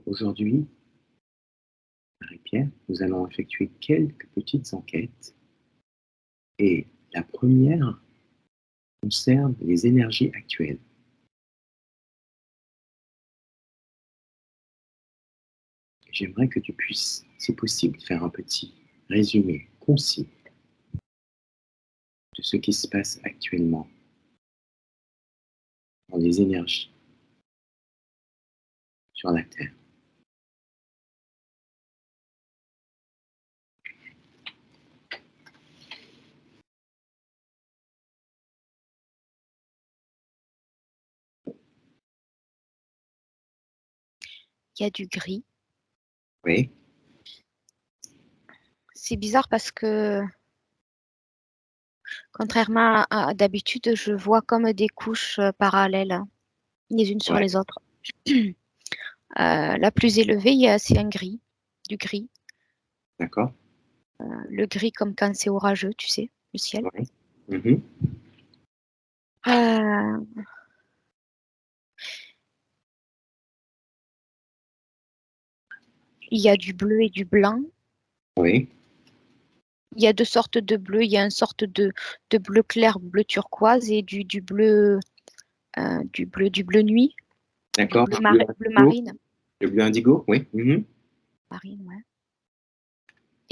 Aujourd'hui, Marie-Pierre, nous allons effectuer quelques petites enquêtes. Et la première concerne les énergies actuelles. J'aimerais que tu puisses, si possible, faire un petit résumé concis de ce qui se passe actuellement dans les énergies sur la Terre. Il y a du gris. Oui, C'est bizarre parce que, contrairement à d'habitude, je vois comme des couches parallèles, hein, les unes sur ouais, les autres. La plus élevée, c'est un gris, du gris. d'accord, Le gris comme quand c'est orageux, tu sais, le ciel. ouais. Mhm. Euh, il y a du bleu et du blanc. Oui, Il y a deux sortes de bleu. Il y a une sorte de bleu clair, bleu turquoise et du bleu nuit, du d'accord. bleu Indigo. marine. Le bleu indigo, oui. Mhm. Marine, ouais.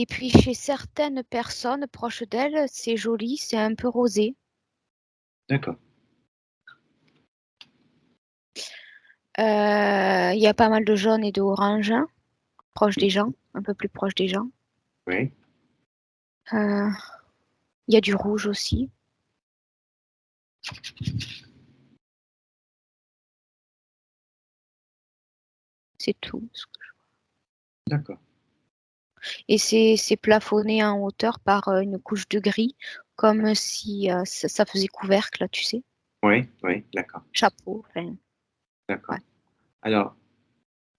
Et puis chez certaines personnes proches d'elles, c'est joli, c'est un peu rosé. D'accord, Il y a pas mal de jaune et d'orange, hein, proche des gens, un peu plus proche des gens. oui, Euh, il y a du rouge aussi. C'est tout. d'accord. Et c'est plafonné en hauteur par une couche de gris, comme si ça faisait couvercle, tu sais, Oui, oui, d'accord, chapeau. Enfin, d'accord. ouais. Alors,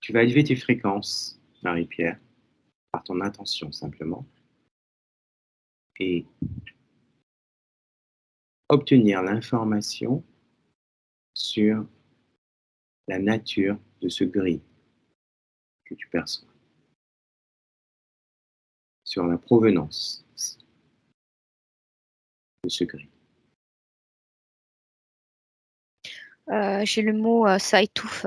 tu vas élever tes fréquences, Marie-Pierre, par ton intention simplement, et obtenir l'information sur la nature de ce gris que tu perçois, sur la provenance de ce gris. J'ai le mot ça étouffe.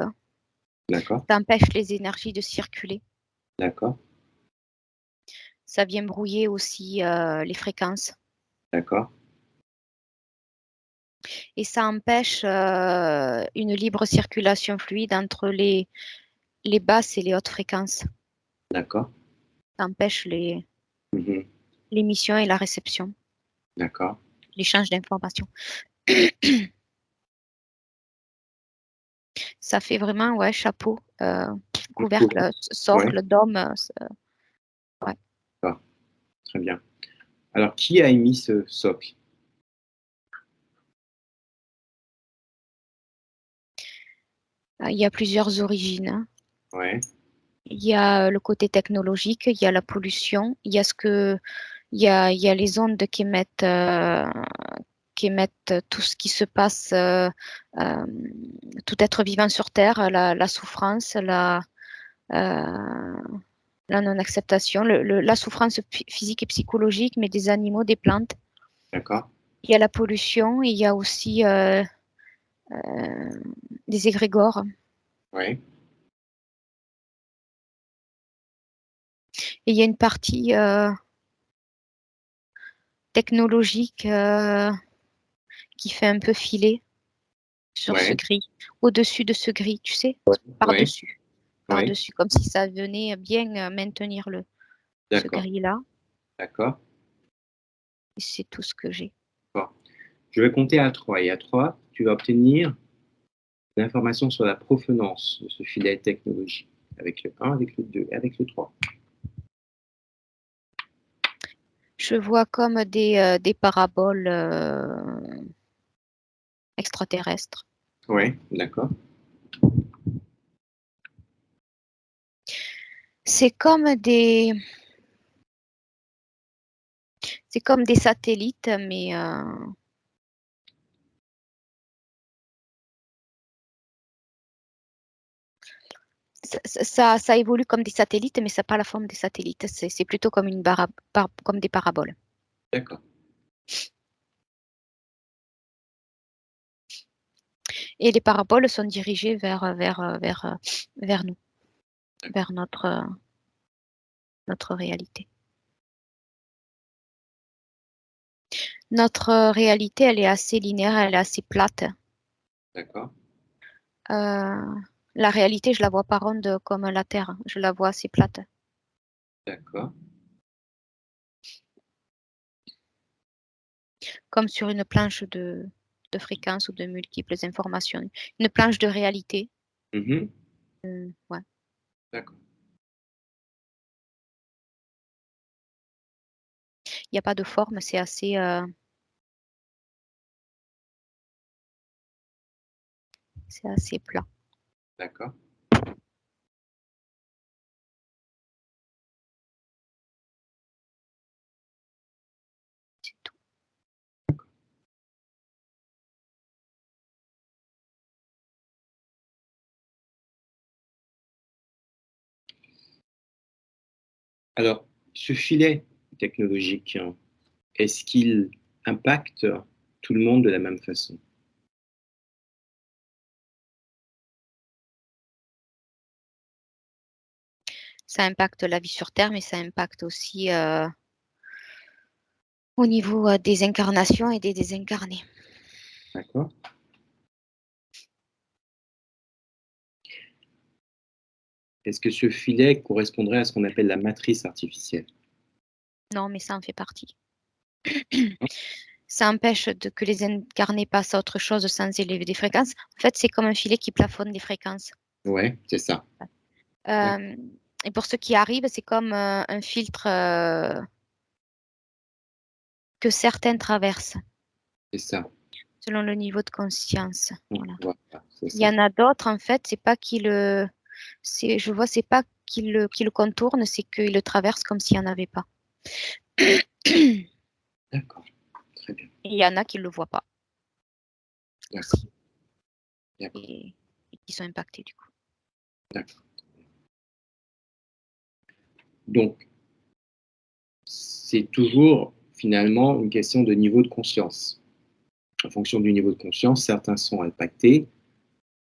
D'accord? Ça empêche les énergies de circuler. D'accord? Ça vient brouiller aussi les fréquences. D'accord? Et ça empêche une libre circulation fluide entre les basses et les hautes fréquences. D'accord? Ça empêche Mhm. l'émission et la réception, D'accord? l'échange d'informations. Ça fait vraiment, ouais, chapeau, couvercle, Ouais, socle, dôme. Ouais. d'accord. Très bien. Alors, qui a émis ce socle? Il y a plusieurs origines, hein. Ouais, Il y a le côté technologique, il y a la pollution, il y a il y a les ondes qui émettent tout ce qui se passe, euh, tout être vivant sur Terre, la souffrance, euh, la non-acceptation, la souffrance physique et psychologique, mais des animaux, des plantes. d'accord. Il y a la pollution, et il y a aussi euh, des égrégores. Ouais, Et il y a une partie technologique qui fait un peu filer sur ce ouais, gris, au-dessus de ce gris, tu sais, ouais, par-dessus, ouais. par-dessus, comme si ça venait bien maintenir ce D'accord, gris-là. d'accord. Et c'est tout ce que j'ai. Bon. Je vais compter à 3. Et à 3, tu vas obtenir l'information sur la provenance de ce filet technologique. Avec le 1, avec le 2 et avec le 3. Je vois comme des paraboles extraterrestres. Ouais, d'accord. C'est comme des, c'est comme des satellites, mais Ça évolue comme des satellites, mais ça n'a pas la forme des satellites. C'est plutôt comme comme des paraboles. D'accord. Et les paraboles sont dirigées vers nous, vers notre réalité. Notre réalité, elle est assez linéaire, elle est assez plate. D'accord. La réalité, je la vois pas ronde comme la Terre. Je la vois assez plate. D'accord. Comme sur une planche de fréquences ou de multiples informations. Une planche de réalité. Mhm. Ouais. D'accord. Il n'y a pas de forme, c'est assez plat. D'accord. C'est tout. Alors, ce filet technologique, hein, est-ce qu'il impacte tout le monde de la même façon? Ça impacte la vie sur Terre, mais ça impacte aussi au niveau des incarnations et des désincarnés. D'accord. Est-ce que ce filet correspondrait à ce qu'on appelle la matrice artificielle? Non, mais ça en fait partie. Ça empêche que les incarnés passent à autre chose sans élever des fréquences. En fait, c'est comme un filet qui plafonne des fréquences. Ouais, c'est ça. Euh, et pour ceux qui arrivent, c'est comme un filtre que certains traversent C'est ça. selon le niveau de conscience. Voilà. Voilà, c'est Il y ça. en a d'autres, en fait, c'est pas qu'ils le, je vois, c'est pas qu'ils le contournent, c'est qu'ils le traversent comme s'il n'y en avait pas. Et D'accord. Très bien. il y en a qui ne le voient pas D'accord. aussi D'accord. et qui sont impactés du coup. D'accord. Donc, c'est toujours finalement une question de niveau de conscience. En fonction du niveau de conscience, certains sont impactés,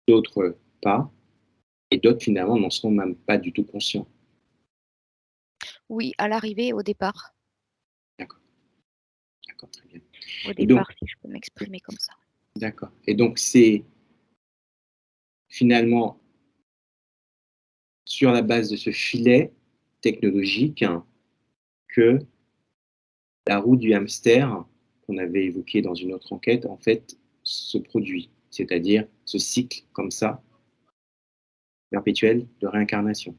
d'autres pas, et d'autres finalement n'en sont même pas du tout conscients. Oui, à l'arrivée, au départ. D'accord. D'accord, très bien. Au Et donc, départ, si je peux m'exprimer comme ça. d'accord. Et donc, c'est finalement sur la base de ce filet technologique, hein, que la roue du hamster, qu'on avait évoqué dans une autre enquête, en fait, se produit. C'est-à-dire ce cycle comme ça, perpétuel de réincarnation.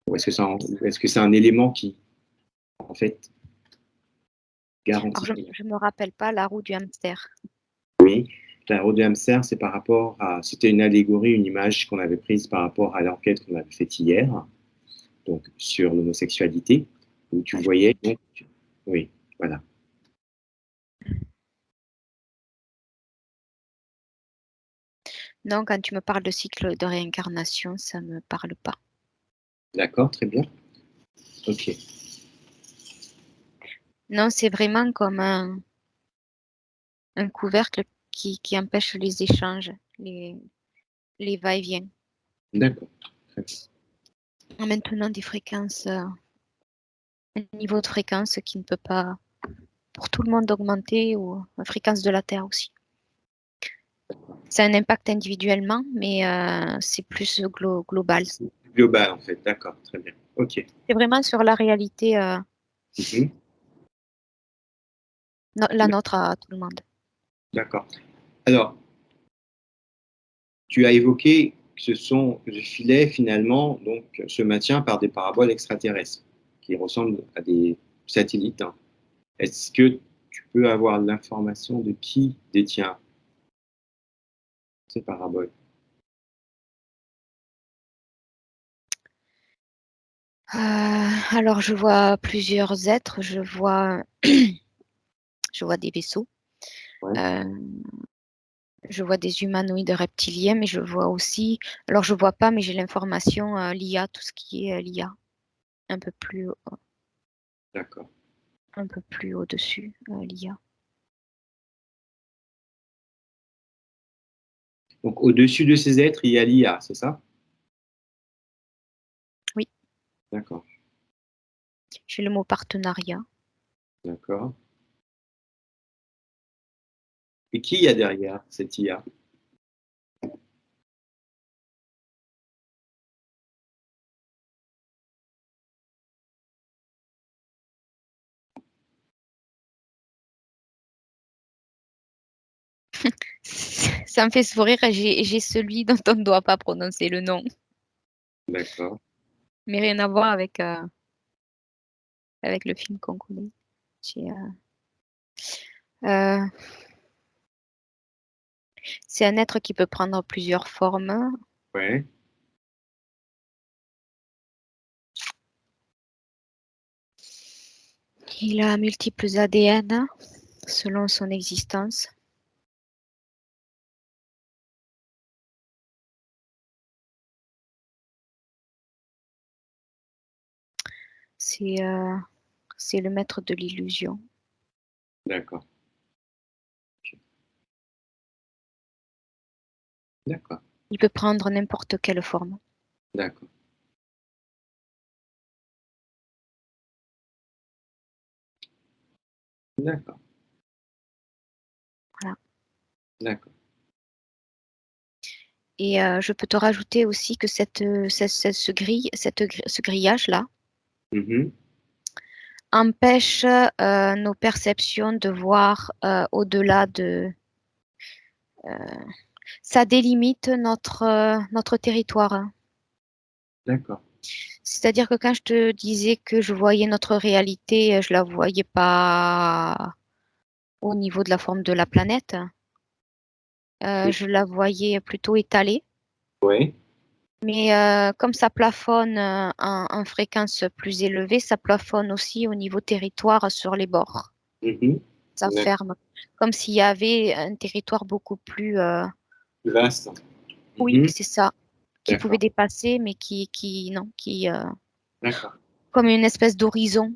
Ou est-ce que c'est un élément qui, en fait, Alors, garantit? je me rappelle pas la roue du hamster. Oui, la roue du hamster, c'est par rapport à, c'était une allégorie, une image qu'on avait prise par rapport à l'enquête qu'on avait faite hier, donc sur l'homosexualité, où tu Ah, voyais, donc, oui, voilà. non, quand tu me parles de cycle de réincarnation, ça me parle pas. D'accord, très bien. Ok, Non, c'est vraiment comme un couvercle qui empêche les échanges, les va-et-vient. d'accord, très bien. En maintenant des fréquences, un niveau de fréquence qui ne peut pas pour tout le monde augmenter ou la fréquence de la Terre aussi. C'est un impact individuellement, mais c'est plus global. C'est global, en fait, d'accord, très bien. Ok. C'est vraiment sur la réalité, Mhm. la nôtre à tout le monde. D'accord. Alors, tu as évoqué que que ce filet, finalement, donc, se maintient par des paraboles extraterrestres qui ressemblent à des satellites, hein. Est-ce que tu peux avoir l'information de qui détient ces paraboles? Alors, je vois plusieurs êtres, je vois des vaisseaux. Ouais. Euh, Je vois des humanoïdes reptiliens, mais je vois aussi, alors je vois pas, mais j'ai l'information l'IA, tout ce qui est l'IA, un peu plus, D'accord. un peu plus au-dessus, l'IA. Donc, au-dessus de ces êtres, il y a l'IA, c'est ça? Oui, D'accord. j'ai le mot partenariat. D'accord. Et qui y a derrière cette IA? Ça me fait sourire, j'ai celui dont on ne doit pas prononcer le nom, D'accord. mais rien à voir avec le film qu'on connaît. J'ai, euh, c'est un être qui peut prendre plusieurs formes. Ouais. Il a multiples ADN selon son existence. C'est c'est le maître de l'illusion. D'accord. D'accord. Il peut prendre n'importe quelle forme. D'accord. D'accord. Voilà. D'accord. Et je peux te rajouter aussi que ce grillage-là Mhm. empêche nos perceptions de voir au-delà de... ça délimite notre territoire, hein. D'accord. C'est-à-dire que quand je te disais que je voyais notre réalité, je la voyais pas au niveau de la forme de la planète. Oui. Je la voyais plutôt étalée. Ouais. Mais comme ça plafonne en fréquence plus élevée, ça plafonne aussi au niveau territoire sur les bords. Mhm. Ça D'accord. ferme. Comme s'il y avait un territoire beaucoup plus... Vaste. oui, Mhm. c'est ça. Qui pouvait D'accord. dépasser, mais non, D'accord. comme une espèce d'horizon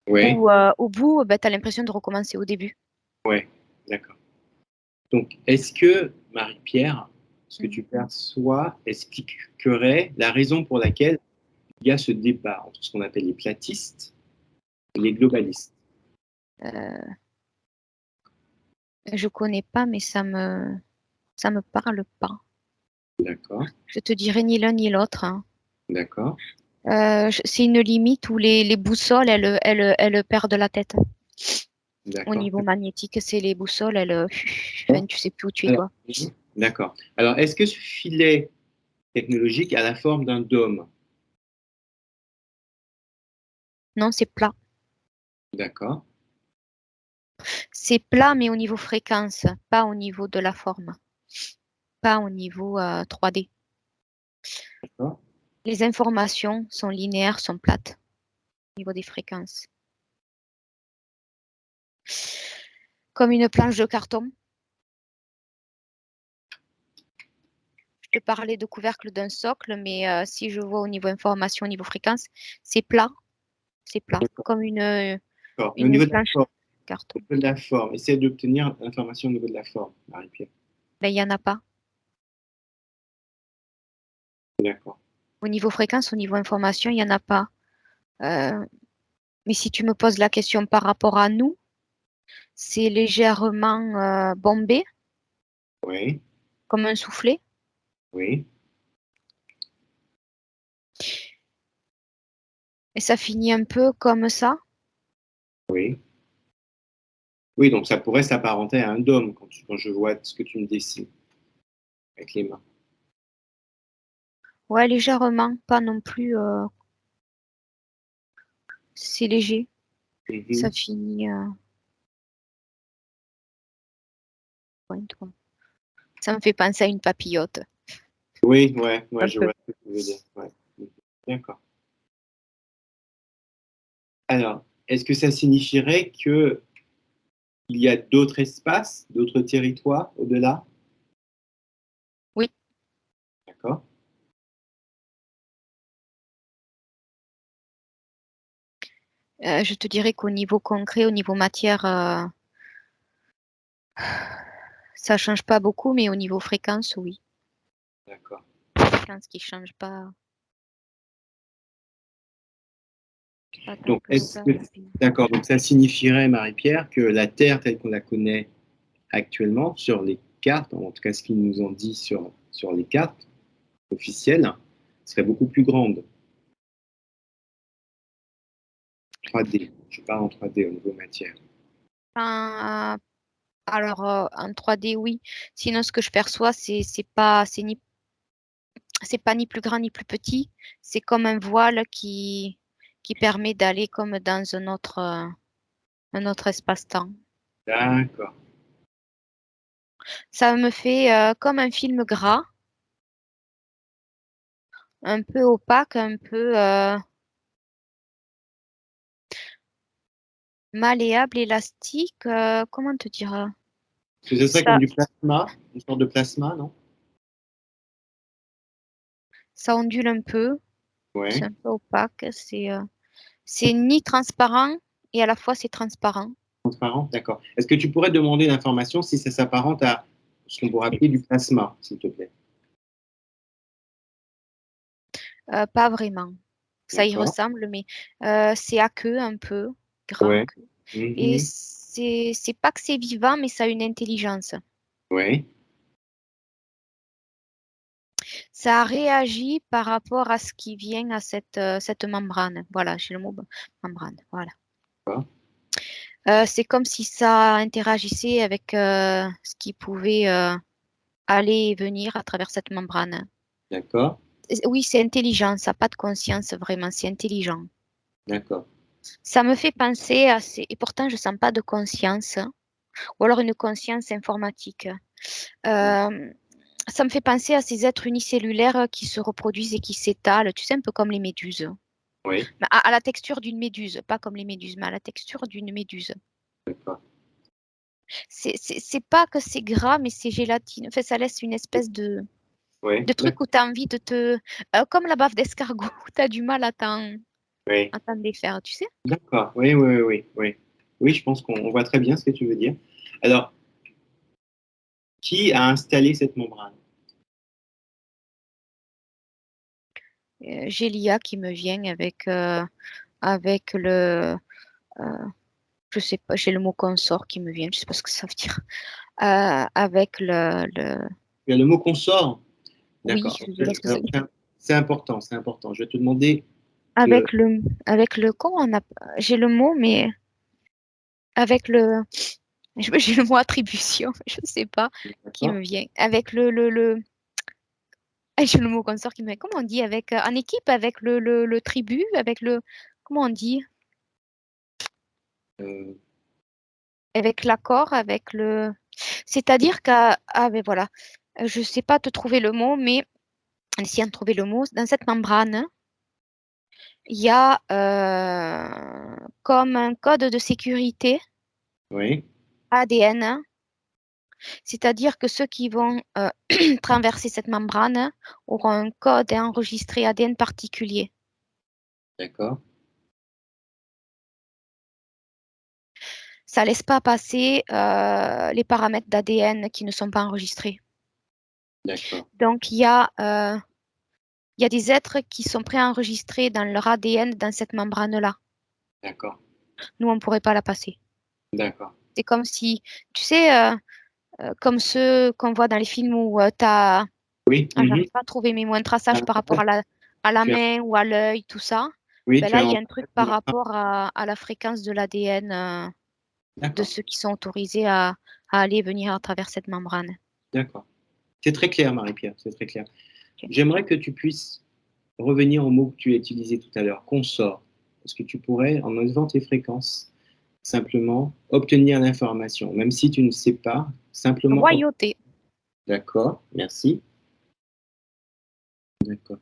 Ouais. où au bout, ben, tu as l'impression de recommencer au début. Ouais. D'accord. Donc, est-ce que, Marie-Pierre, ce que tu Mhm. perçois expliquerait la raison pour laquelle il y a ce débat entre ce qu'on appelle les platistes et les globalistes? Euh, je connais pas, mais ça me parle pas. D'accord. Je te dirais ni l'un ni l'autre, hein. D'accord. C'est une limite où les boussoles, elles perdent la tête. Au D'accord. niveau magnétique, c'est les boussoles, enfin, tu sais plus où tu es, Alors, quoi. d'accord. Alors, est-ce que ce filet technologique a la forme d'un dôme? Non, c'est plat. D'accord. C'est plat, mais au niveau fréquence, pas au niveau de la forme, pas au niveau 3D. D'accord. Les informations sont linéaires, sont plates au niveau des fréquences. Comme une planche de carton. Je te parlais de couvercle d'un socle, mais si je vois au niveau information, au niveau fréquence, c'est plat. C'est plat, D'accord. comme D'accord. Mais au une niveau de la planche de forme, au carton. niveau de la forme, essayez d'obtenir l'information au niveau de la forme, Marie-Pierre. Ben, il n'y en a pas. D'accord. Au niveau fréquence, au niveau information, il n'y en a pas. Euh, mais si tu me poses la question par rapport à nous, c'est légèrement bombé, Oui. comme un soufflet. Oui. Et ça finit un peu comme ça. Oui. Oui, donc ça pourrait s'apparenter à un dôme quand je vois ce que tu me dessines avec les mains. Ouais, légèrement, pas non plus. C'est léger. Ça Mhm. finit. Ouais, toi. Ça me fait penser à une papillote. Oui, ouais, ouais, Un je peu. vois ce que tu veux dire. Ouais. Mhm. D'accord. Alors, est-ce que ça signifierait que il y a d'autres espaces, d'autres territoires au-delà? Je te dirais qu'au niveau concret, au niveau matière, ça change pas beaucoup, mais au niveau fréquence, oui. D'accord. Fréquence qui change pas tant Donc, que ça. d'accord, donc ça signifierait, Marie-Pierre, que la Terre telle qu'on la connaît actuellement sur les cartes, en tout cas ce qu'ils nous ont dit sur les cartes officielles, serait beaucoup plus grande. 3D, je parle en 3D au niveau matière. En- alors, en 3D, oui. Sinon, ce que je perçois, c'est pas ni plus grand ni plus petit. C'est comme un voile qui permet d'aller comme dans un autre espace-temps. D'accord, Ça me fait comme un film gras, un peu opaque, un peu malléable, élastique. Comment te dire? parce que ce serait comme Ça, du plasma, une sorte de plasma, non? ça ondule un peu. C'est Ouais, un peu opaque. C'est ni transparent et à la fois c'est transparent. transparent, d'accord. Est-ce que tu pourrais demander l'information si ça s'apparente à ce qu'on pourrait appeler du plasma, s'il te plaît? Pas vraiment. Ça y D'accord, ressemble, mais c'est aqueux un peu, grand. ouais. Et Mhm. c'est pas que c'est vivant, mais ça a une intelligence. Ouais, Ça réagit par rapport à ce qui vient à cette membrane. Voilà, j'ai le mot membrane. Voilà. d'accord, C'est comme si ça interagissait avec ce qui pouvait aller et venir à travers cette membrane. d'accord, Oui, c'est intelligent, ça n'a pas de conscience vraiment, c'est intelligent. d'accord. Ça me fait penser à et pourtant je sens pas de conscience, ou alors une conscience informatique. Euh, Ça me fait penser à ces êtres unicellulaires qui se reproduisent et qui s'étalent, tu sais, un peu comme les méduses. Oui, Mais à la texture d'une méduse, pas comme les méduses, mais à la texture d'une méduse. d'accord. C'est pas que c'est gras, mais c'est gélatine. Enfin, ça laisse une espèce Oui, de truc où tu as envie de te. Comme la baffe d'escargot, où tu as du mal oui. à t'en défaire, tu sais? D'accord, oui, oui, oui, oui, oui. Oui, je pense qu'on voit très bien ce que tu veux dire. Alors, qui a installé cette membrane? J'ai l'IA qui me vient avec le. euh, je sais pas, j'ai le mot consort qui me vient, je sais pas ce que ça veut dire. Avec Il y a le mot consort. oui, D'accord. je sais pas ce que ça veut dire. C'est important, c'est important. Je vais te demander de... Comment j'ai le mot, mais avec j'ai le mot attribution, je sais pas, qui me D'accord. vient. Avec j'ai le mot consort qui me vient. Comment on dit avec, en équipe, avec le tribu, avec comment on dit? Euh, Avec l'accord, avec c'est-à-dire ben voilà, je sais pas te trouver le mot, mais essayant de trouver le mot, dans cette membrane, il y a comme un code de sécurité oui, ADN, c'est-à-dire que ceux qui vont traverser cette membrane auront un code enregistré ADN particulier. d'accord, Ça laisse pas passer les paramètres d'ADN qui ne sont pas enregistrés. d'accord, Donc, il y a des êtres qui sont préenregistrés dans leur ADN dans cette membrane-là. d'accord, Nous, on ne pourrait pas la passer. d'accord. C'est comme si, tu sais, comme ceux qu'on voit dans les films où tu as, Oui, j'arrive pas à trouver mes mots, un traçage par rapport à la tu as- main ou à l'œil, tout ça. oui, Ben tu là, as il y un a un truc par rapport à la fréquence de l'ADN de D'accord, ceux qui sont autorisés à aller et venir à travers cette membrane. d'accord. C'est très clair, Marie-Pierre, c'est très clair. Ok. J'aimerais que tu puisses revenir au mot que tu as utilisé tout à l'heure, consort. Est-ce que tu pourrais, en enlevant tes fréquences, simplement obtenir l'information, même si tu ne sais pas, simplement. Royauté. D'accord, merci. D'accord.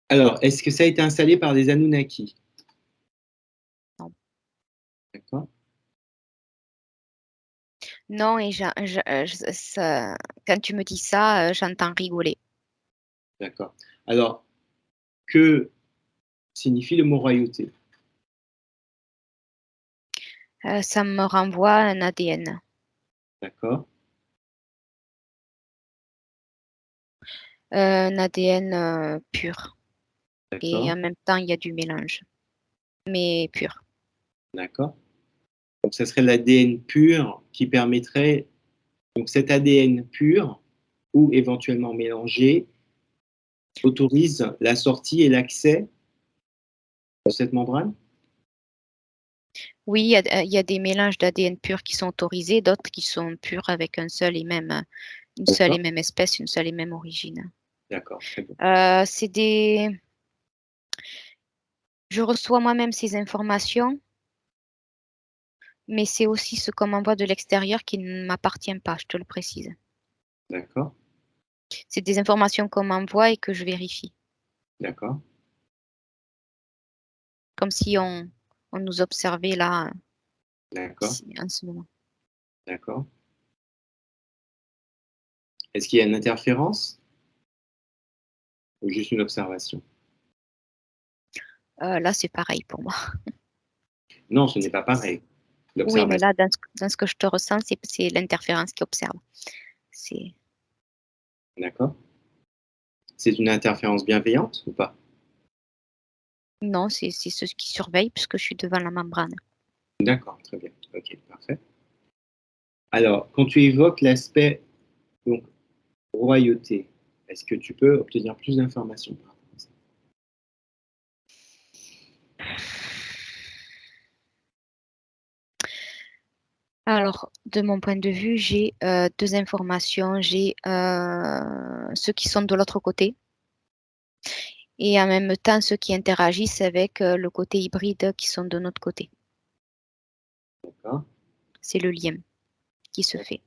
Alors, est-ce que ça a été installé par des Anunnaki? Non, D'accord, non et quand tu me dis ça, j'entends rigoler. d'accord. Alors, que signifie le mot royauté? Ça me renvoie à un ADN. D'accord? Un ADN pur. Et D'accord? en même temps, il y a du mélange, mais pur. D'accord? Donc ça serait l'ADN pur qui permettrait, donc cet ADN pur ou éventuellement mélangé autorise la sortie et l'accès de cette membrane? Oui, il y a des mélanges d'ADN purs qui sont autorisés, d'autres qui sont purs avec une seule et même D'accord? espèce, une seule et même origine. D'accord, très bien. C'est des Je reçois moi-même ces informations, mais c'est aussi ce qu'on m'envoie de l'extérieur qui ne m'appartient pas, je te le précise. D'accord? C'est des informations qu'on m'envoie et que je vérifie, D'accord? comme si on nous observait là, D'accord? ici, en ce moment. D'accord? Est-ce qu'il y a une interférence ou juste une observation? Là, c'est pareil pour moi. Non, ce n'est pas pareil. Oui, mais L'observation, là, dans ce que je te ressens, c'est l'interférence qui observe. C'est d'accord? C'est une interférence bienveillante ou pas? Non, c'est ceux qui surveillent puisque je suis devant la membrane. D'accord, très bien. OK, parfait. Alors, quand tu évoques l'aspect, donc, royauté, est-ce que tu peux obtenir plus d'informations par rapport à ça? Alors, de mon point de vue, j'ai 2 informations. J'ai, ceux qui sont de l'autre côté et en même temps ceux qui interagissent avec, le côté hybride qui sont de notre côté. D'accord? C'est le lien qui se fait.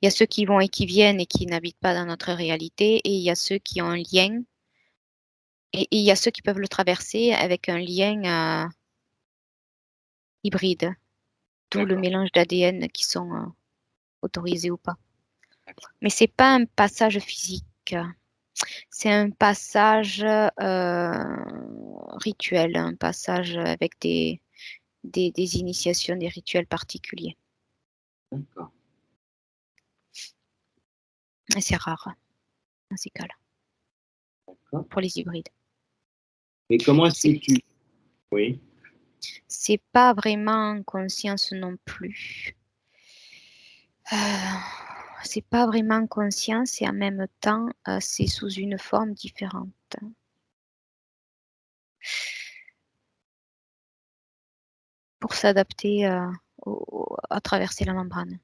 Il y a ceux qui vont et qui viennent et qui n'habitent pas dans notre réalité et il y a ceux qui ont un lien et il y a ceux qui peuvent le traverser avec un lien, hybride, d'où le D'accord, mélange d'ADN qui sont, autorisés ou pas. d'accord, Mais c'est pas un passage physique, c'est un passage, rituel, un passage avec des initiations, des rituels particuliers d'accord, et c'est rare dans ces cas-là, d'accord. pour les hybrides. Et comment est-ce C'est que tu oui, c'est pas vraiment en conscience non plus. Heu, c'est pas vraiment en conscience et en même temps, c'est sous une forme différente. Pour s'adapter, à traverser la membrane.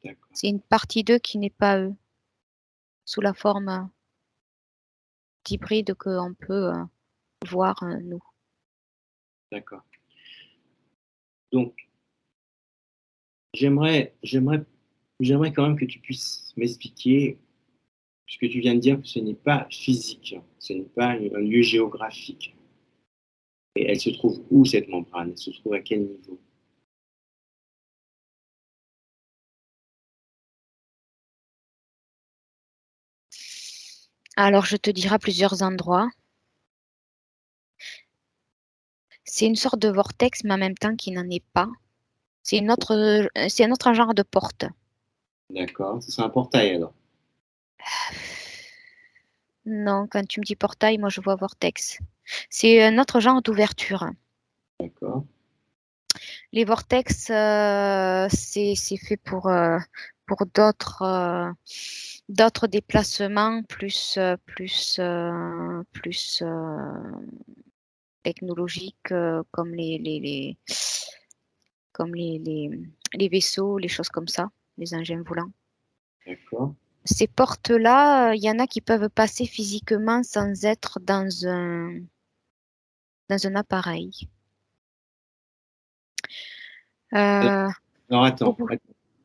d'accord, C'est une partie d'eux qui n'est pas eux, sous la forme, d'hybride qu'on peut, voir, nous. d'accord. Donc j'aimerais quand même que tu puisses m'expliquer, puisque tu viens de dire que ce n'est pas physique, ce n'est pas un lieu géographique. Et elle se trouve où cette membrane? Elle se trouve à quel niveau? Alors je te dirai à plusieurs endroits. C'est une sorte de vortex, mais en même temps qui n'en est pas. C'est un autre genre de porte. D'accord, ce sera un portail alors? Non, quand tu me dis portail, moi je vois vortex. C'est un autre genre d'ouverture. D'accord, Les vortex, c'est fait pour d'autres déplacements plus technologiques, comme les vaisseaux, les choses comme ça, les engins volants. d'accord, Ces portes-là, il y en a qui peuvent passer physiquement sans être dans un appareil. alors Heu, alors attends, Beaucoup.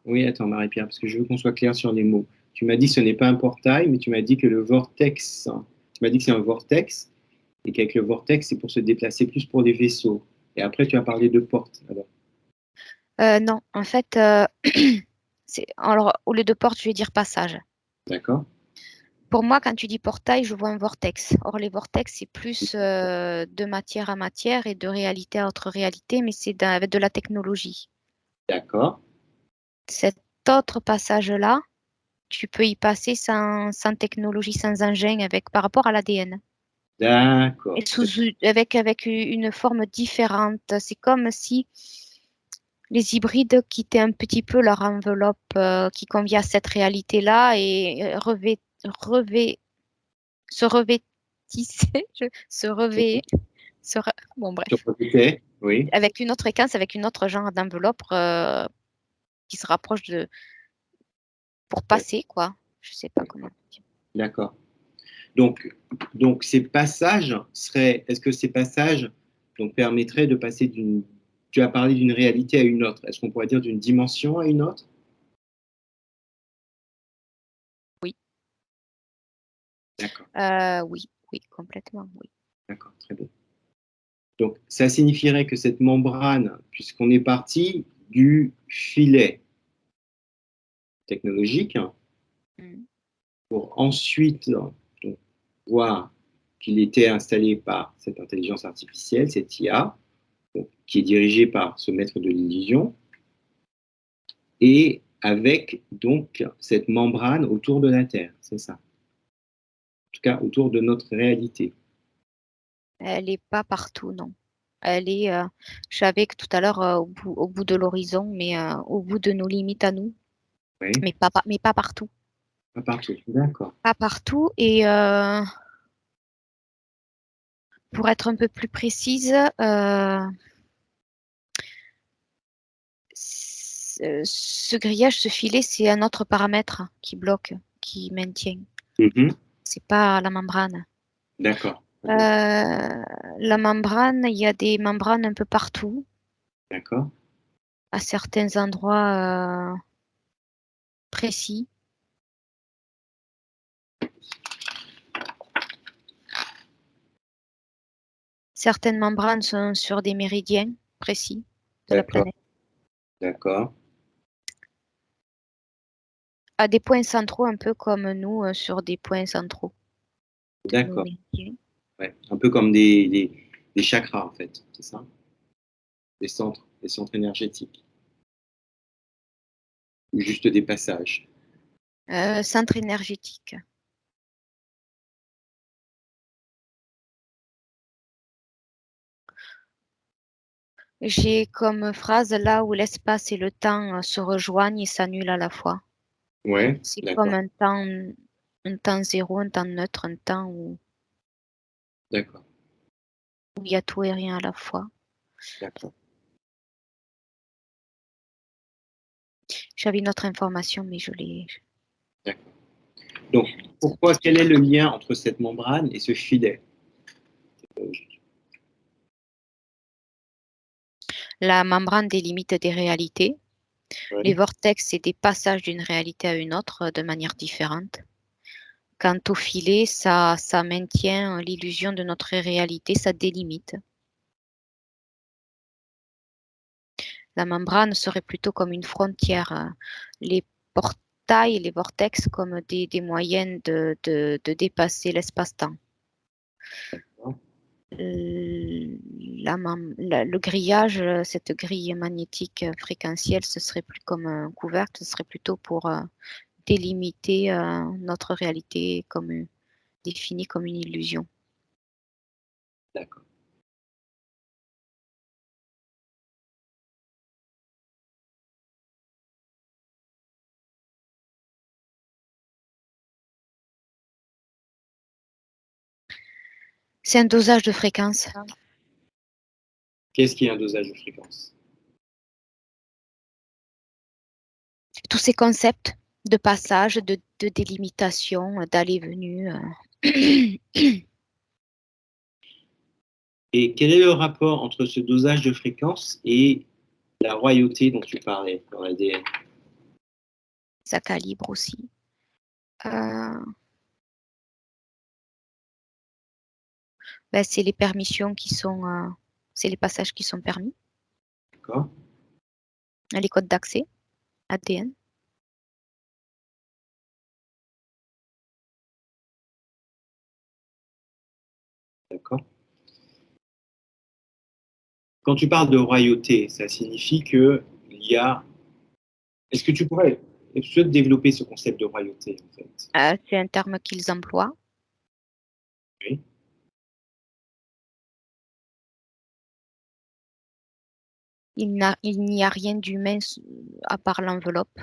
oui, attends Marie-Pierre, parce que je veux qu'on soit clair sur les mots. Tu m'as dit que ce n'est pas un portail, mais tu m'as dit que le vortex, tu m'as dit que c'est un vortex et qu'avec le vortex, c'est pour se déplacer plus pour les vaisseaux et après tu as parlé de porte alors? Non, en fait, c'est alors au lieu de porte, je vais dire passage. D'accord, Pour moi, quand tu dis portail, je vois un vortex. Or, les vortex, c'est plus de matière à matière et de réalité à autre réalité, mais c'est avec de la technologie. D'accord. Cet autre passage-là, tu peux y passer sans technologie, sans engin, par rapport à l'ADN. D'accord. Et avec une forme différente. C'est comme si les hybrides quittaient un petit peu leur enveloppe qui convient à cette réalité-là et se revêtissaient, se revêt, bon Sur bref, le côté, oui. avec une autre fréquence, avec une autre genre d'enveloppe qui se rapproche pour passer, quoi. Je sais pas comment dire. D'accord. Donc, ces passages est-ce que ces passages donc, permettraient de passer tu as parlé d'une réalité à une autre. Est-ce qu'on pourrait dire d'une dimension à une autre? Oui. D'accord, Oui, oui, complètement, oui. d'accord, très bien. Donc, ça signifierait que cette membrane, puisqu'on est parti du filet technologique, Mm. pour ensuite donc, voir qu'il était installé par cette intelligence artificielle, cette IA, donc, qui est dirigée par ce maître de l'illusion, et avec donc cette membrane autour de la Terre, c'est ça. En tout cas, autour de notre réalité. Elle n'est pas partout, non. Elle est, je savais que tout à l'heure, au bout de l'horizon, mais au bout de nos limites à nous, Oui, mais pas partout. pas partout. D'accord, Pas partout. Et pour être un peu plus précise, ce grillage, ce filet, c'est un autre paramètre qui bloque, qui maintient. Mhm. C'est pas la membrane. D'accord, La membrane, il y a des membranes un peu partout, d'accord, à certains endroits précis. Certaines membranes sont sur des méridiens précis de la d'accord, planète, d'accord, à des points centraux, un peu comme nous sur des points centraux de nos d'accord. méridiens. Ouais. Un peu comme des chakras, en fait, c'est ça? Des centres énergétiques, ou juste des passages. Centre énergétique. J'ai comme phrase là où l'espace et le temps se rejoignent et s'annulent à la fois. Ouais, C'est comme d'accord, un temps zéro, un temps neutre, un temps d'accord, où il y a tout et rien à la fois. d'accord. J'avais une autre information, mais je l'ai. D'accord. Donc, quel est le lien entre cette membrane et ce filet? La membrane délimite des réalités. Les Oui, vortex, c'est des passages d'une réalité à une autre de manière différente. Quant au filet, ça maintient l'illusion de notre réalité, ça délimite. La membrane serait plutôt comme une frontière. Les portails et les vortex comme des moyens de dépasser l'espace-temps. d'accord, Le grillage, cette grille magnétique fréquentielle, ce serait plus comme un couvercle, ce serait plutôt pour délimiter notre réalité définie comme une illusion. d'accord. C'est un dosage de fréquence. Qu'est-ce qui est un dosage de fréquence? Tous ces concepts de passage, de délimitation, d'aller-venu. Et quel est le rapport entre ce dosage de fréquence et la royauté dont tu parlais dans l'ADN? Ça calibre aussi. Euh, c'est les permissions c'est les passages qui sont permis, D'accord, les codes d'accès, ADN. D'accord. Quand tu parles de royauté, ça signifie qu'il y a... Est-ce que tu pourrais développer ce concept de royauté, en fait? C'est un terme qu'ils emploient. Oui. Il n'y a rien d'humain à part l'enveloppe,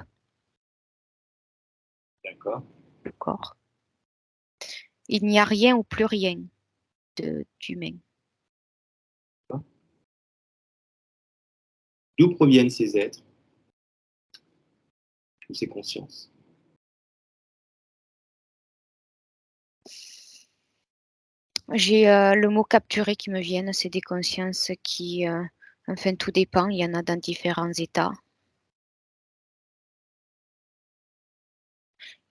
D'accord. le corps. Il n'y a rien ou plus rien d'humain. D'où proviennent ces êtres ou ces consciences? J'ai le mot capturé qui me vient, c'est des consciences qui, enfin tout dépend, il y en a dans différents états.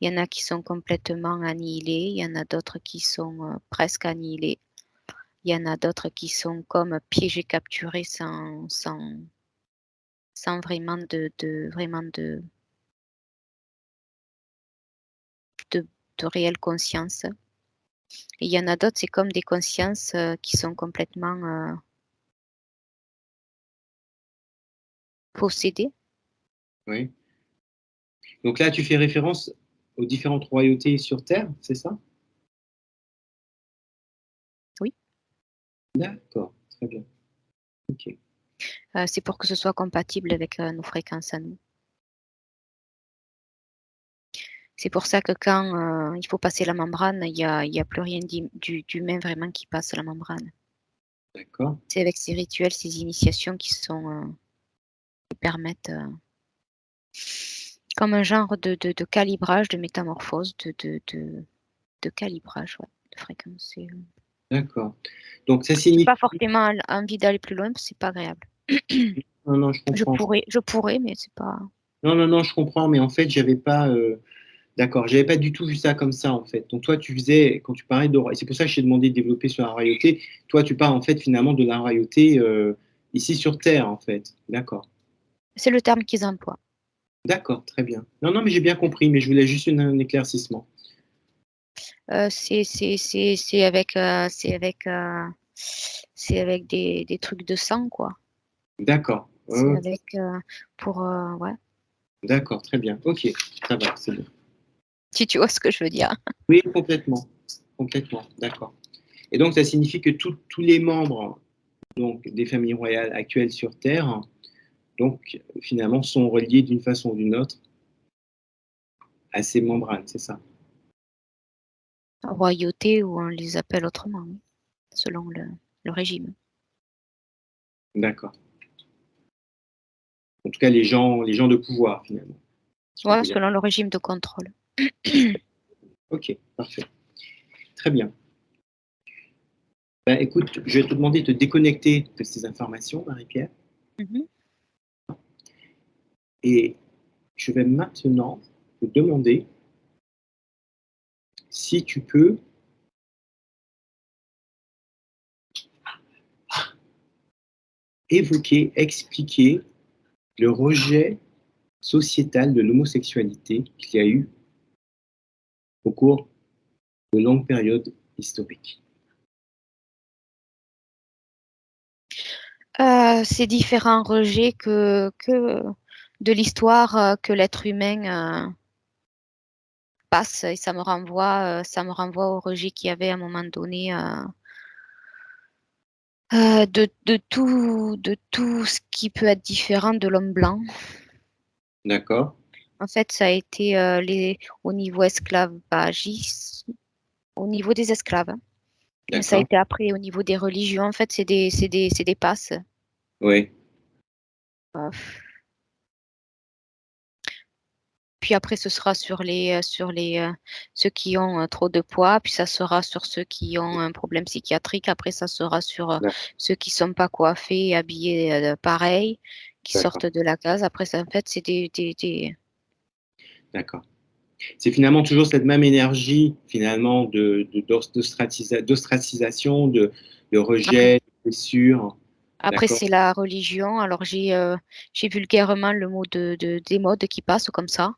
Il y en a qui sont complètement annihilés, il y en a d'autres qui sont presque annihilés, il y en a d'autres qui sont comme piégés, capturés sans vraiment de réelle conscience. Et il y en a d'autres, c'est comme des consciences qui sont complètement possédées. Oui. Donc là, tu fais référence aux différentes royautés sur Terre, c'est ça? Oui. D'accord, très bien. Ok. C'est pour que ce soit compatible avec nos fréquences à nous. C'est pour ça que quand il faut passer la membrane, il y a plus rien d'humain vraiment qui passe la membrane. D'accord. C'est avec ces rituels, ces initiations qui permettent comme un genre de calibrage, de métamorphose, de calibrage, ouais, de fréquence. D'accord. Donc ça J'ai signifie... pas forcément envie d'aller plus loin parce que c'est pas agréable. Non, non, je comprends. Je pourrais, mais c'est pas. Non, non, non, je comprends, mais en fait, j'avais pas... D'accord, j'avais pas du tout vu ça comme ça, en fait. Donc toi, tu faisais, quand tu parlais de... C'est pour ça que je t'ai demandé de développer sur la royauté. Toi, tu parles, en fait, finalement, de la royauté ici sur Terre, en fait. D'accord. C'est le terme qu'ils emploient. D'accord, très bien. Non, non, mais j'ai bien compris, mais je voulais juste un éclaircissement. C'est avec des trucs de sang, quoi. D'accord. C'est avec pour ouais. D'accord, très bien. Ok, ça va, c'est bon. Si tu vois ce que je veux dire. Oui, complètement. Complètement, d'accord. Et donc, ça signifie que tous les membres donc, des familles royales actuelles sur Terre, donc, finalement, sont reliés d'une façon ou d'une autre à ces membranes, c'est ça? Royauté ou on les appelle autrement, oui, selon le régime. D'accord. En tout cas, les gens de pouvoir, finalement, si on Ouais, peut dire. selon le régime de contrôle. Ok, parfait. Très bien. Ben, écoute, je vais te demander de te déconnecter de ces informations, Marie-Pierre, Mhm. et je vais maintenant te demander si tu peux évoquer, expliquer le rejet sociétal de l'homosexualité qu'il y a eu au cours de longues périodes historiques. Ces différents rejets que de l'histoire que l'être humain passe et ça me renvoie au rejet qu'il y avait à un moment donné de tout ce qui peut être différent de l'homme blanc. D'accord? En fait, ça a été au niveau esclavagisme, au niveau des esclaves, hein. Mais ça a D'accord? été après au niveau des religions. En fait, c'est des passes. Oui, Euh, Puis après, ce sera sur ceux qui ont trop de poids. Puis ça sera sur ceux qui ont un problème psychiatrique. Après, ça sera sur ceux qui sont pas coiffés, habillés pareil, qui d'accord, sortent de la case. Après, ça, en fait, c'est d'accord. C'est finalement toujours cette même énergie, finalement, d'ostracisation, de Après, rejet, de blessure. après, D'accord? c'est la religion. Alors, j'ai vulgairement le mot des modes qui passent comme ça.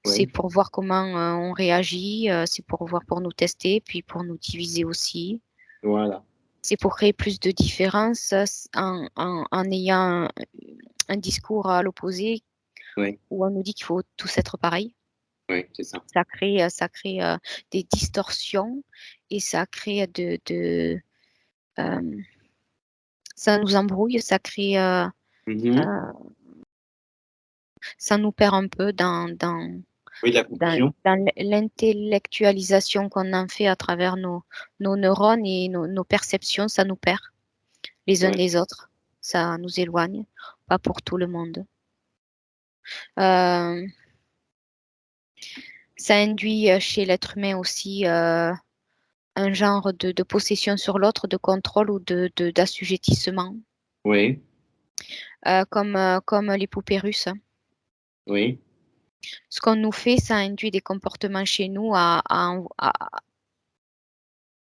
C'est Oui, pour voir comment on réagit. C'est pour voir, pour nous tester, puis pour nous diviser aussi. voilà. C'est pour créer plus de différence en ayant un discours à l'opposé Oui, où on nous dit qu'il faut tous être pareils. oui, c'est ça. Ça crée des distorsions et euh, ça nous embrouille, Mhm. euh, ça nous perd un peu dans, Oui, la dans, confusion. dans l'intellectualisation qu'on en fait à travers nos neurones et nos perceptions, ça nous perd les uns Ouais. des autres. Ça nous éloigne, pas pour tout le monde. Euh, Ça induit chez l'être humain aussi un genre de possession sur l'autre, de contrôle ou d'assujettissement, Oui, comme les poupées russes. oui. Ce qu'on nous fait, ça induit des comportements chez nous à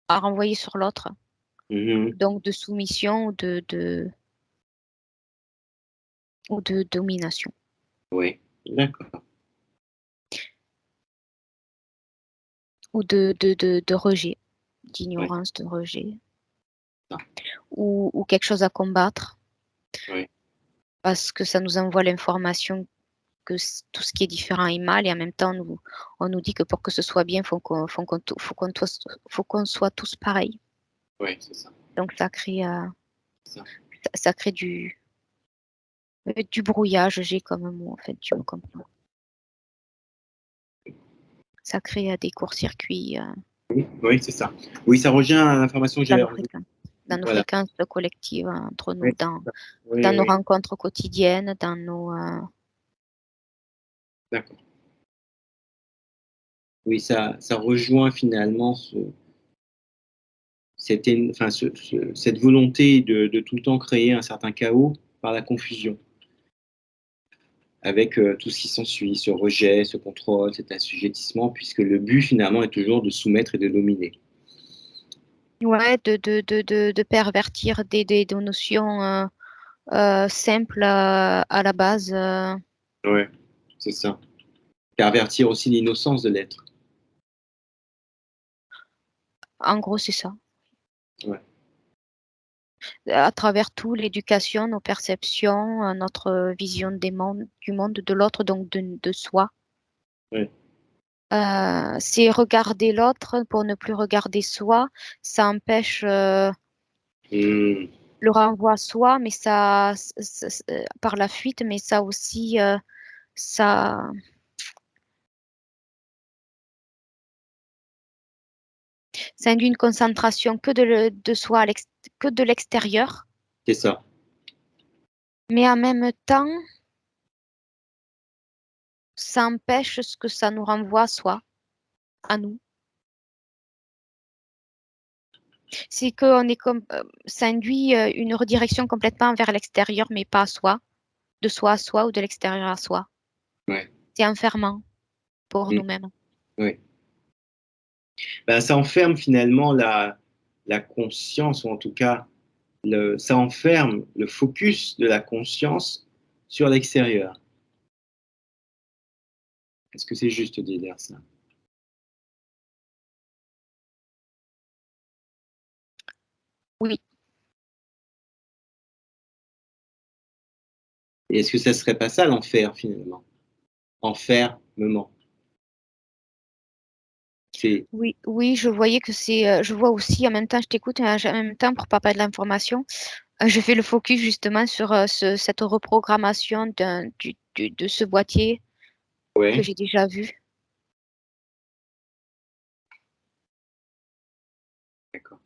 renvoyer sur l'autre, Mhm. donc de soumission ou de domination, Oui, d'accord. ou de rejet, Oui, d'ignorance, de rejet, ça. ou quelque chose à combattre, Oui, parce que ça nous envoie l'information que tout ce qui est différent est mal, et en même temps, on nous dit que pour que ce soit bien, faut qu'on soit tous pareils. oui, c'est ça. Donc C'est ça. ça crée du brouillage, j'ai comme mot, en fait, tu me comprends. Ça crée des courts-circuits Oui, oui, c'est ça. Oui, ça rejoint à l'information que dans j'avais nos reçue. fréquences, dans nos Voilà. fréquences collectives entre Oui, nous, c'est ça. Oui, dans oui, nos oui. rencontres quotidiennes, D'accord. Oui, ça rejoint finalement cette volonté de tout le temps créer un certain chaos par la confusion, avec tout ce qui s'ensuit, ce rejet, ce contrôle, cet assujettissement, puisque le but finalement est toujours de soumettre et de dominer. ouais, de pervertir des notions simples à la base. Ouais, c'est ça. Pervertir aussi l'innocence de l'être. En gros, c'est ça. Ouais, À travers tout, l'éducation, nos perceptions, notre vision du monde, de l'autre, donc de soi. ouais. C'est regarder l'autre pour ne plus regarder soi. Ça empêche Hmm, le renvoi à soi, mais par la fuite, mais ça aussi, ça, ça induit une concentration de soi que de l'extérieur, c'est ça. mais en même temps, ça empêche ce que ça nous renvoie à soi, à nous. C'est qu'on est comme, ça induit une redirection complètement vers l'extérieur, mais pas à soi, de soi à soi ou de l'extérieur à soi. Ouais. C'est enfermant pour Hmm, nous-mêmes. ouais. Ben, ça enferme finalement la conscience, ou en tout cas, ça enferme le focus de la conscience sur l'extérieur. Est-ce que c'est juste de dire ça? Oui, Et est-ce que ça serait pas ça l'enfer finalement? Enfermement. C'est oui, oui, je voyais que je vois aussi, en même temps, je t'écoute, et en même temps, pour pas perdre l'information, je fais le focus justement sur cette reprogrammation de ce boîtier que ouais, j'ai déjà vu. d'accord.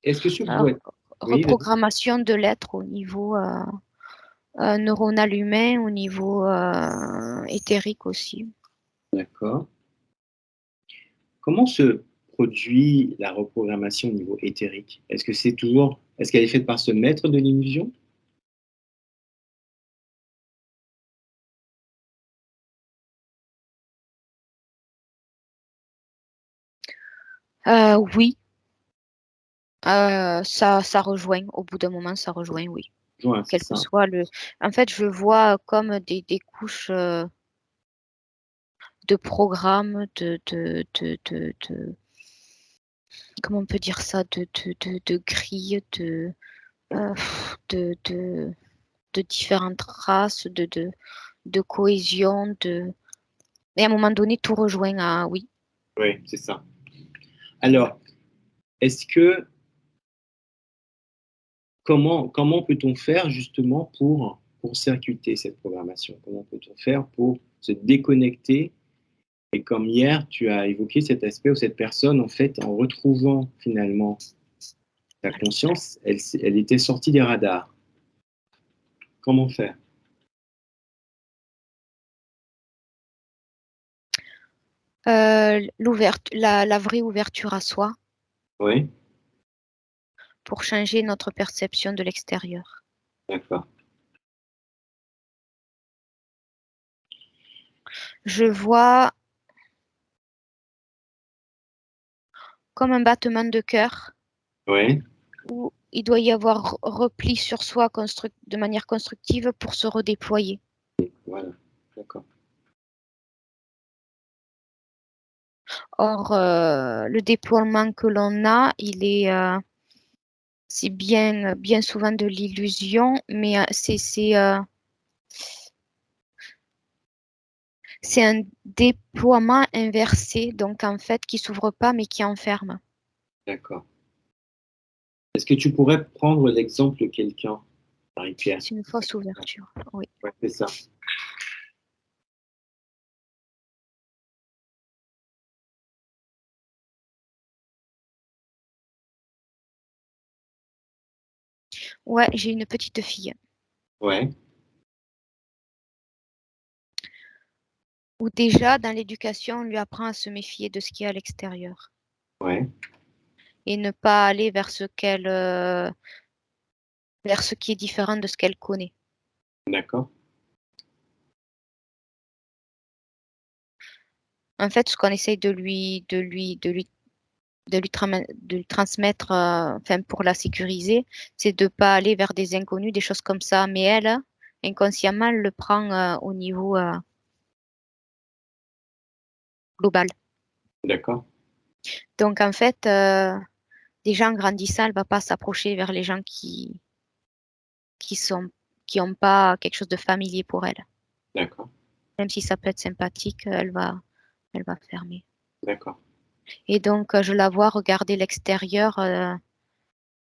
Est-ce que ce Alors, boîtier, oui, vas-y. reprogrammation de l'être au niveau neuronal humain, au niveau éthérique aussi. D'accord. Comment se produit la reprogrammation au niveau éthérique? Est-ce qu'elle est faite par ce maître de l'illusion? Oui, ça rejoint, au bout d'un moment, ça rejoint, oui. Ouais, c'est Quel que ça. soit le. En fait, je vois comme des couches de programmes, comment on peut dire ça, de grille, euh, de, de, de différentes races, de cohésion, et à un moment donné, tout rejoint à oui. Oui, c'est ça. Alors, est-ce que comment peut-on faire justement pour circuiter cette programmation? Comment peut-on faire pour se déconnecter? Et comme hier, tu as évoqué cet aspect où cette personne, en fait, en retrouvant finalement sa conscience, elle était sortie des radars. Comment faire? La vraie ouverture à soi Oui, pour changer notre perception de l'extérieur. d'accord. Je vois comme un battement de cœur Oui, où il doit y avoir repli sur soi de manière constructive pour se redéployer. voilà, d'accord. Or, le déploiement que l'on a, c'est bien souvent de l'illusion, mais c'est un déploiement inversé, donc en fait, qui s'ouvre pas, mais qui enferme. D'accord. Est-ce que tu pourrais prendre l'exemple de quelqu'un, Marie-Pierre? C'est une fausse ouverture. Oui. Ouais, c'est ça. Ouais, j'ai une petite fille Ouais, où déjà, dans l'éducation, on lui apprend à se méfier de ce qui est à l'extérieur ouais, et ne pas aller vers ce qui est différent de ce qu'elle connaît. d'accord, En fait, ce qu'on essaye de lui transmettre, enfin, pour la sécuriser, c'est de ne pas aller vers des inconnus, des choses comme ça. Mais elle, inconsciemment, elle le prend au niveau global. d'accord, Donc, en fait, déjà en grandissant, elle ne va pas s'approcher vers les gens qui sont, qui n'ont pas quelque chose de familier pour elle. d'accord, Même si ça peut être sympathique, elle va fermer. d'accord, Et donc, je la vois regarder l'extérieur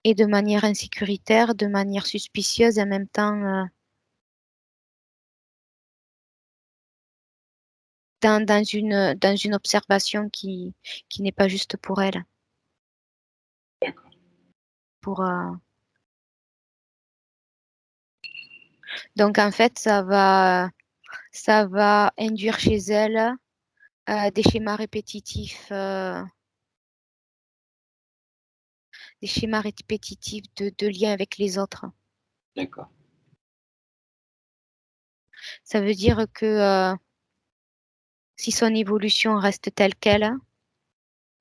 et de manière insécuritaire, de manière suspicieuse, et en même temps dans une observation qui n'est pas juste pour elle. d'accord. Pour, Donc, en fait, ça va induire chez elle des schémas répétitifs, de lien avec les autres. D'accord. Ça veut dire que si son évolution reste telle qu'elle,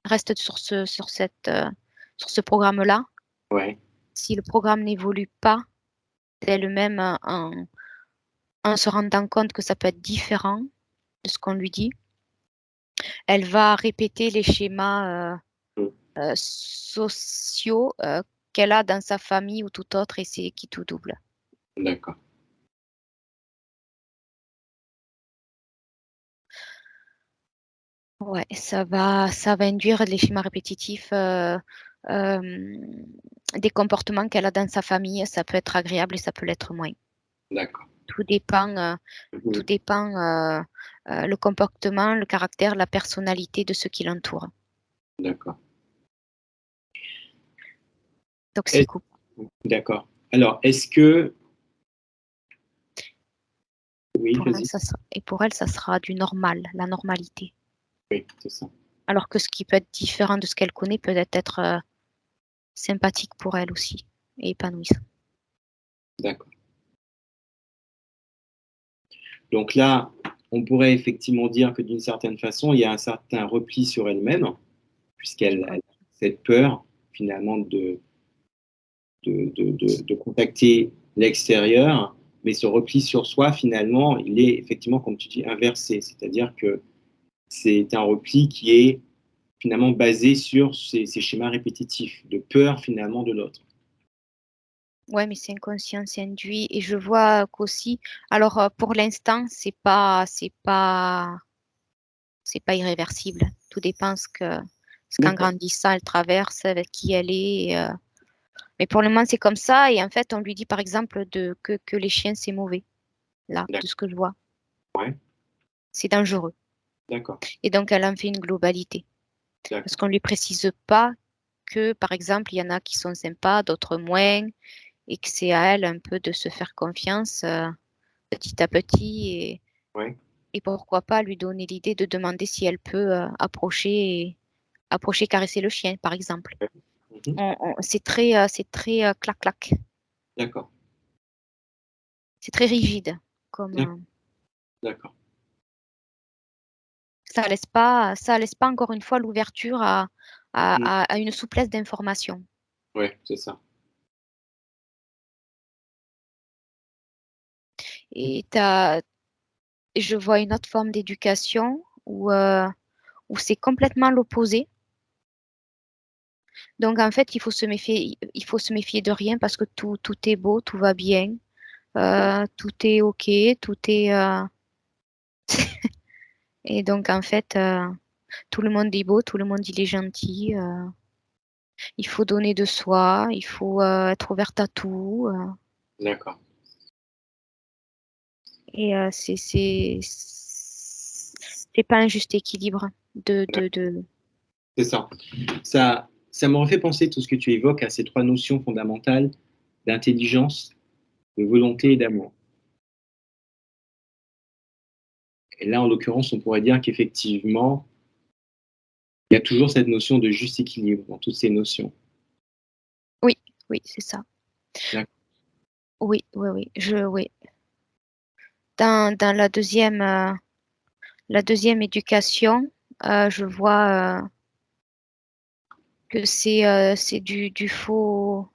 reste sur ce programme-là, Ouais, si le programme n'évolue pas d'elle-même en se rendant compte que ça peut être différent de ce qu'on lui dit, elle va répéter les schémas mm, sociaux qu'elle a dans sa famille ou tout autre et c'est qui tout double. d'accord, Ouais, ça va induire les schémas répétitifs euh, des comportements qu'elle a dans sa famille. Ça peut être agréable et ça peut l'être moins. d'accord. Tout Mhm, dépend le comportement, le caractère, la personnalité de ceux qui l'entourent. d'accord. Est- Toxique ou D'accord. Alors, est-ce que... Oui, pour elle, vas-y. et pour elle, ça sera du normal, la normalité. Oui, c'est ça. Alors que ce qui peut être différent de ce qu'elle connaît peut être sympathique pour elle aussi et épanouissant. D'accord. Donc là, on pourrait effectivement dire que d'une certaine façon, il y a un certain repli sur elle-même, puisqu'elle a cette peur finalement de contacter l'extérieur, mais ce repli sur soi, finalement, il est effectivement, comme tu dis, inversé. C'est-à-dire que c'est un repli qui est finalement basé sur ces schémas répétitifs, de peur finalement de l'autre. Ouais, mais c'est inconscient, c'est induit. Et je vois qu'aussi, alors pour l'instant, c'est pas irréversible. Tout dépend ce qu'en D'accord, grandissant, elle traverse, avec qui elle est. Mais pour le moment, c'est comme ça. Et en fait, on lui dit par exemple que les chiens, c'est mauvais. Là, de d'accord, ce que je vois, ouais, c'est dangereux. d'accord, Et donc, elle en fait une globalité. Parce d'accord, qu'on ne lui précise pas que, par exemple, il y en a qui sont sympas, d'autres moins, et que c'est à elle un peu de se faire confiance petit à petit. ouais, Et pourquoi pas lui donner l'idée de demander si elle peut approcher, caresser le chien, par exemple. ouais. Mhm. C'est très clac-clac. D'accord, C'est très rigide. Comme, d'accord, d'accord. ça laisse pas encore une fois l'ouverture à, Mhm. à, à, à une souplesse d'information. Ouais, c'est ça. Et je vois une autre forme d'éducation où c'est complètement l'opposé. Donc en fait, il faut se méfier de rien parce que tout est beau, tout va bien, tout est OK, tout est. Et donc en fait, tout le monde est beau, tout le monde il est gentil. Il faut donner de soi, il faut être ouverte à tout. D'accord. Et c'est pas un juste équilibre de. C'est ça. Ça me refait penser tout ce que tu évoques à ces trois notions fondamentales d'intelligence, de volonté et d'amour. Et là, en l'occurrence, on pourrait dire qu'effectivement, il y a toujours cette notion de juste équilibre dans toutes ces notions. Oui, oui, c'est ça. D'accord. Oui, oui, oui, oui. Dans la deuxième éducation, je vois que c'est du faux.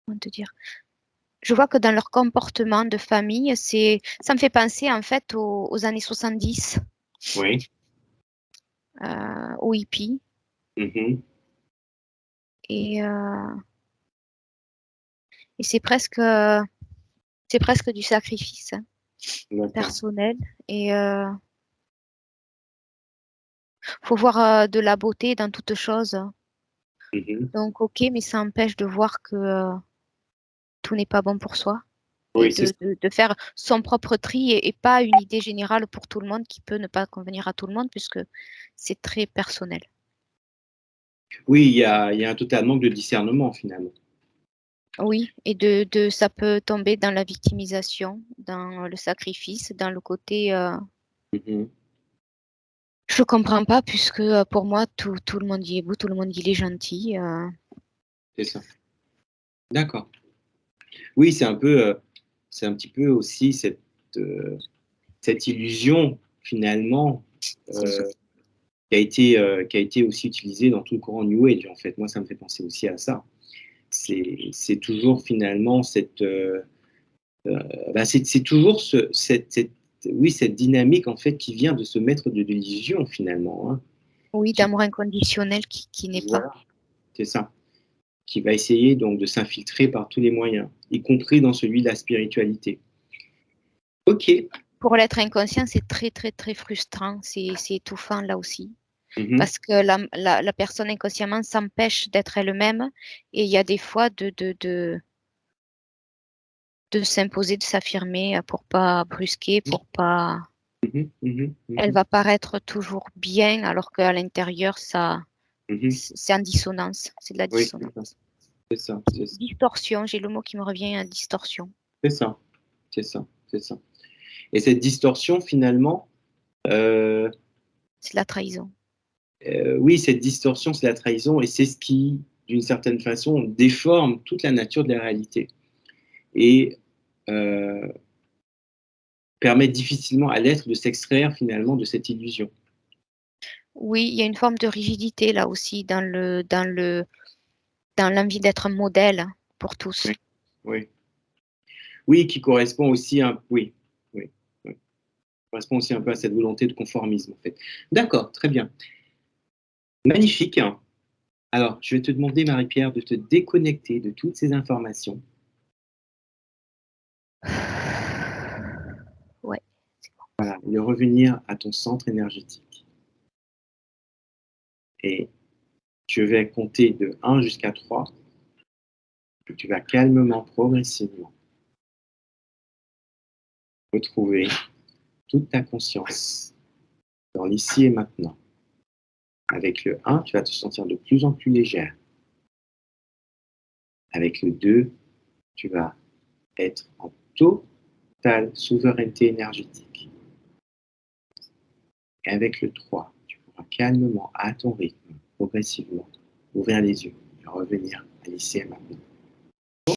Comment te dire? Je vois que dans leur comportement de famille, ça me fait penser en fait aux années 70, Oui. aux hippies. Mhm. Et, euh, et c'est presque du sacrifice D'accord. personnel. Et faut voir de la beauté dans toute chose. Mhm. Donc, ok, mais ça empêche de voir que tout n'est pas bon pour soi et Oui, c'est ça. de faire son propre tri et pas une idée générale pour tout le monde qui peut ne pas convenir à tout le monde puisque c'est très personnel. Oui, il y a un total manque de discernement finalement. Oui, et ça peut tomber dans la victimisation, dans le sacrifice, dans le côté Mhm. je comprends pas puisque pour moi tout le monde y est beau, tout le monde il est gentil. C'est ça. D'accord. Oui, c'est un petit peu aussi cette illusion finalement euh, qui a été aussi utilisée dans tout le courant New Age. En fait, moi, ça me fait penser aussi à ça. C'est toujours finalement c'est toujours oui, cette dynamique en fait qui vient de se mettre de l'illusion finalement, hein, Oui, qui, d'amour inconditionnel qui n'est pas. voilà, c'est ça, qui va essayer donc de s'infiltrer par tous les moyens, y compris dans celui de la spiritualité. Ok. Pour l'être inconscient, c'est très, très, très frustrant. C'est étouffant là aussi. Mhm. Parce que la personne inconsciemment s'empêche d'être elle-même et il y a des fois de s'imposer, de s'affirmer pour pas brusquer, pour pas. Mhm. Mhm. Elle Mhm. va paraître toujours bien alors qu'à l'intérieur, Mhm. c'est en dissonance. C'est de la Oui, c'est ça, dissonance. c'est ça, Distorsion, j'ai le mot qui me revient, distorsion. c'est ça, c'est ça, c'est ça. Et cette distorsion, finalement, euh, C'est de la trahison. oui, cette distorsion, c'est la trahison, et c'est ce qui, d'une certaine façon, déforme toute la nature de la réalité et euh, permet difficilement à l'être de s'extraire finalement de cette illusion. Oui, il y a une forme de rigidité là aussi dans l'envie d'être un modèle pour tous. Oui, oui, oui, qui correspond aussi à, oui, oui, oui. correspond aussi un peu à cette volonté de conformisme, en fait. D'accord, très bien. Magnifique. Alors, je vais te demander, Marie-Pierre, de te déconnecter de toutes ces informations. Ouais. Voilà, de revenir à ton centre énergétique. Et je vais compter de 1 jusqu'à 3. Que tu vas calmement, progressivement retrouver toute ta conscience dans l'ici et maintenant. Avec le 1, tu vas te sentir de plus en plus légère. Avec le 2, tu vas être en totale souveraineté énergétique. Et avec le 3, tu pourras calmement, à ton rythme, progressivement, ouvrir les yeux et revenir à l'ici et maintenant.